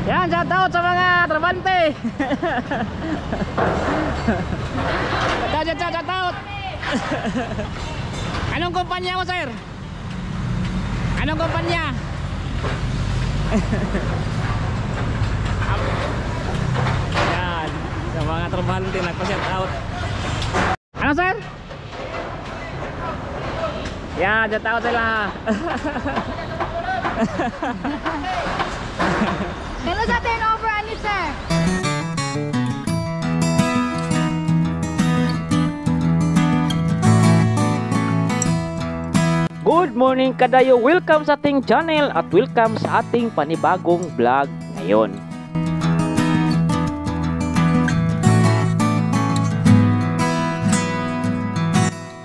Yan, shout out sa mga trabante. Shout out. Anong kumpanya mo, sir? Anong kumpanya? Yan, sa mga trabante nagpa-shout out. Ano, sir? Yan, shout out sila. Kailan sa turnover, ano, sir? Good morning kadayo, welcome sa ating channel at welcome sa ating panibagong vlog ngayon.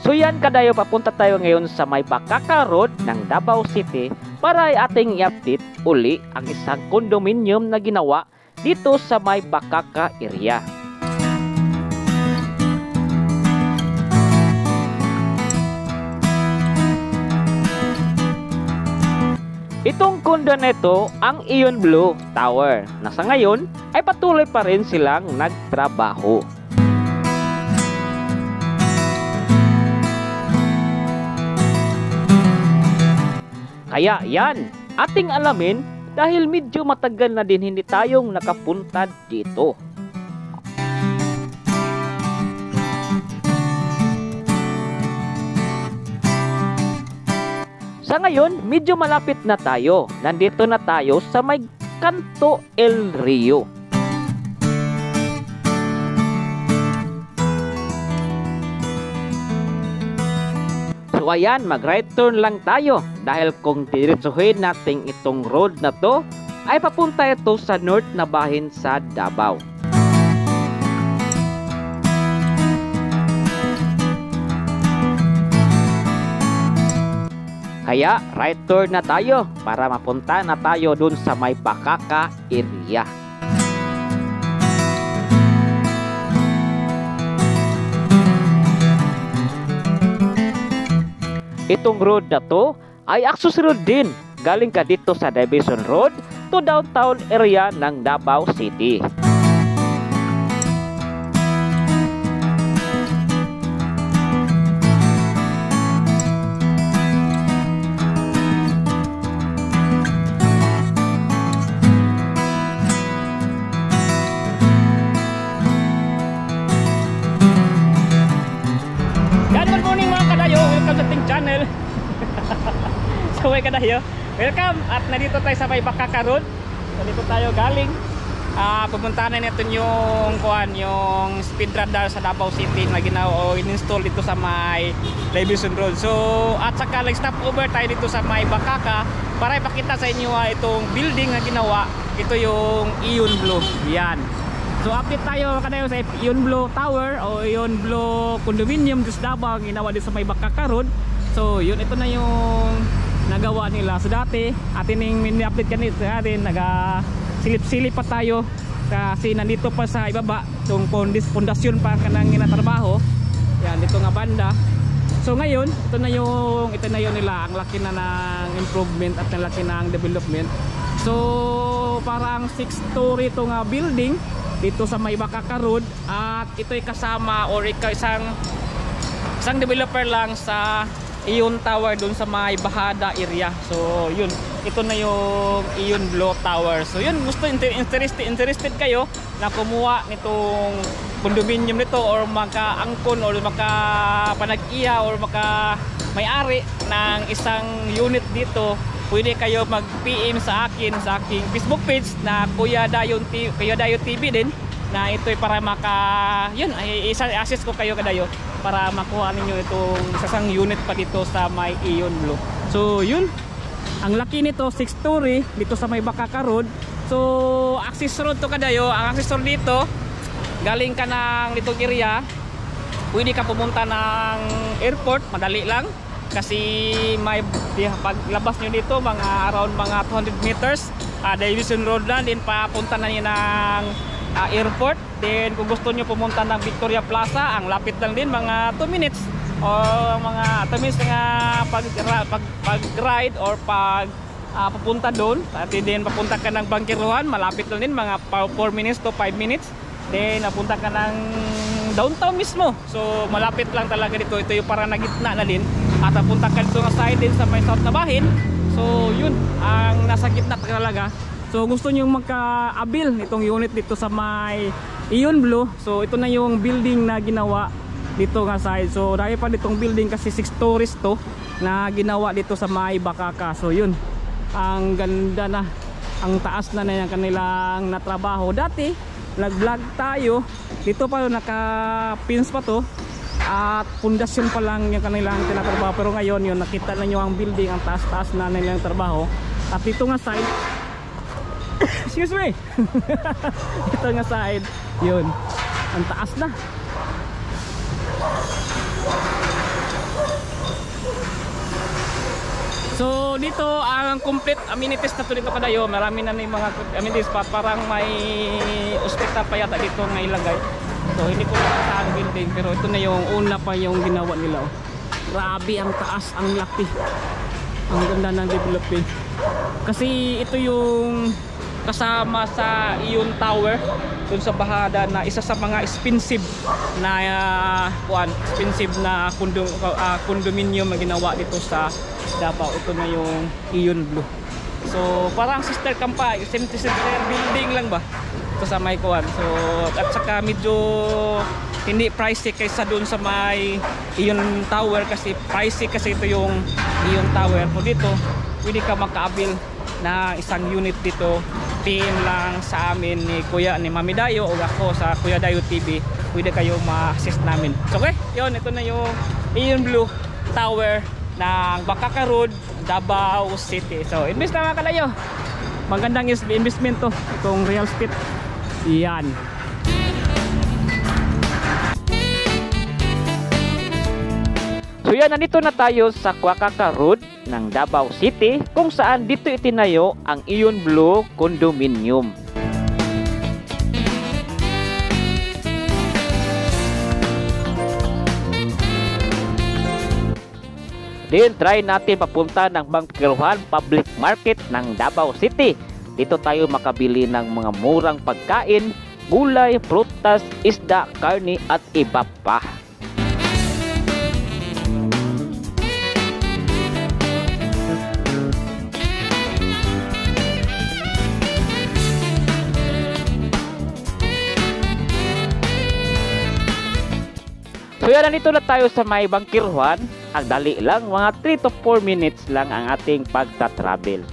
So yan kadayo, papunta tayo ngayon sa may Bakaka Road ng Davao City para ating i-update uli ang isang condominium na ginawa dito sa may Bakaka area. Itong kondo nito ang Ion Blue Tower na sa ngayon ay patuloy pa rin silang nagtrabaho. Kaya yan, ating alamin dahil medyo matagal na din hindi tayong nakapunta dito. Sa ngayon, medyo malapit na tayo. Nandito na tayo sa may Canto El Rio. So ayan, mag right turn lang tayo dahil kung diretsuhin natin itong road na to ay papunta ito sa north na bahin sa Davao. Kaya right turn na tayo para mapunta na tayo dun sa may Bakaka area. Itong road na to ay access road din. Galing ka dito sa Division Road to downtown area ng Davao City. Good morning mga kadayo, welcome sa ating channel. So mga kadayo, welcome at nandito tayo sa may Bakaka Road. Nandito tayo galing. Pupuntahan na natin yung speed radar sa Davao City na ginawa o in-install dito sa may Division Road. So at saka stop over tayo dito sa may Bakaka para ipakita sa inyo itong building na ginawa. Ito yung Ion Blue. Yan. So update tayo kadayo sa Ion Blue Tower o Ion Blue Condominium dito sa Davao, ginawa dito sa may Bakaka Road. So yun, ito na yung nagawa nila. So dati atin yung mini-update kanito natin, silip-silip pa tayo kasi nandito pa sa ibaba itong pundasyon pa kanang ginatrabaho. Yan, dito nga banda. So ngayon, ito na yung nila, ang laki na ng improvement at ang laki ng development. So parang 6-story itong building dito sa may Bakaka Road at ito'y kasama or isang developer lang sa Ion Tower dun sa may Bahada area. So yun, ito na yung Ion Blue Tower. So yun, gusto interested kayo na kumuha nitong condominium nito or maka-angkon or maka-panag-iya or maka-may-ari ng isang unit dito, pwede kayo mag-PM sa akin sa aking Facebook page na Kuya Dayo TV din, na ito'y para i-assist ko kayo kadayo para makuha ninyo itong isang unit pa dito sa may Ion Blue. So yun, ang laki nito, 6-story dito sa may Bakaka Road. So access road to kadayo. Ang access road dito, galing ka ng nitong area, pwede ka pumunta ng airport, madali lang kasi may paglabas nyo dito around mga 200 meters Division Road na din, papunta na nyo ng airport. Then kung gusto nyo pumunta ng Victoria Plaza, ang lapit lang din, mga 2 minutes o mga 2 minutes nga pag-ride or papunta doon. At then papunta ka ng Bangkiruan, malapit lang din, mga 4 minutes to 5 minutes. Then napunta ka ng downtown mismo. So malapit lang talaga dito. Ito yung parang nagitna na din. At napunta ka dito nga side din sa may South na Bahin. So yun, ang nasa gitna talaga. So gusto nyo magka-abil itong unit dito sa may Ion Blue. So ito na yung building na ginawa dito nga side. So dahil pa ditong building kasi 6 stories to na ginawa dito sa may Bakaka. So yun, ang ganda na, ang taas na yung kanilang natrabaho. Dati nag-vlog tayo dito pa, naka-pins pa to at pundasyon pa lang yung kanilang tinatrabaho. Pero ngayon yun, nakita na nyo ang building, ang taas-taas na nilang trabaho. At dito nga side excuse me ito nga side, yun, ang taas na. So dito ang complete amenities na to dito kadayo. Marami na yung mga amenities pa, parang may ospital pa yata dito nga ilagay. So hindi ko makita ang building, pero ito na yung una pa yung ginawa nila. Oh. Grabe ang taas, ang laki, ang ganda ng development. Kasi ito yung kasama sa Ion Tower dun sa Bahada, na isa sa mga expensive na expensive na condominium na ginawa dito sa Davao. Ito na yung Ion Blue. So parang sister building lang ba ito sa may kuan. So at saka medyo hindi pricey kaysa dun sa may Ion Tower, kasi pricey kasi ito yung Ion Tower. So dito pwede ka makaabil na isang unit dito. PM lang sa amin ni Kuya, ni Mami Dayo o ako sa Kuya Dayo TV, pwede kayo ma-assist namin. So okay, yun, ito na yung Ion Blue Tower ng Bakaka Road, Davao City. So invest na mga kalayo, magandang investment to, itong real estate. Yan. So yan, nandito na tayo sa Bakaka Road ng Davao City, kung saan dito itinayo ang Ion Blue Condominium. Then try natin papunta ng Bangkiruan Public Market ng Davao City. Dito tayo makabili ng mga murang pagkain, gulay, prutas, isda, karne at iba pa. So yan, nandito na tayo sa may Bangkiruan. Ang dali lang, mga 3 to 4 minutes lang ang ating pagta-travel.